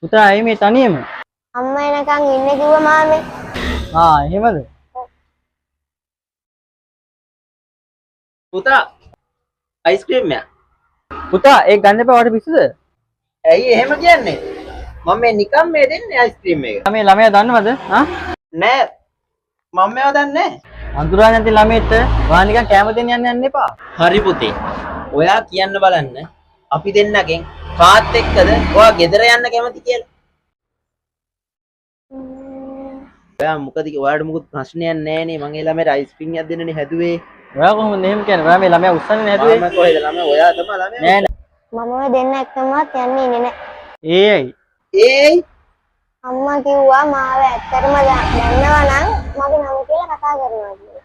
පුතා ඇයි මේ තනියම? අම්මා එනකන් ඉන්න කිව්වා මාමේ. එහෙමද? පුතා අයිස්ක්‍රීම් එක. පුතා ඒක ගන්න එපා වට පිස්සුද? ඇයි එහෙම කියන්නේ? මම මේ නිකන් මේ දෙන්නේ අයිස්ක්‍රීම් එක. මේ ළමයා දන්නවද? නෑ. මම මේව දන්නේ නෑ. අඳුරා නැති ළමෙට ඔයා නිකන් කැම දෙන්න යන්න එපා. හරි පුතේ. ඔයා කියන්න බලන්න. අපි දෙන්නගෙන් කාත් එක්කද ඔයා ගෙදර යන්න කැමති කියලා? ඔයා මොකද ඔයාලට මොකද ප්‍රශ්නයක් නෑනේ. මං ඒ ළමයට අයිස්ක්‍රීම් එකක් දෙන්නනේ හැදුවේ. ඔයා කොහොමද එහෙම කියන්නේ? ඔයා මේ ළමයා උස්සන්නේ නැතුවේ. මම කොහෙද ළමයා? ඔයා තමයි ළමයා. මම ඔය දෙන්න එක්කමවත් යන්නේ ඉන්නේ නෑ. ඒයි. ඒයි අම්මා කිව්වා මාව ඇත්තටම දන්නවා නම් මගේ නම කියලා කතා කරනවා කියලා.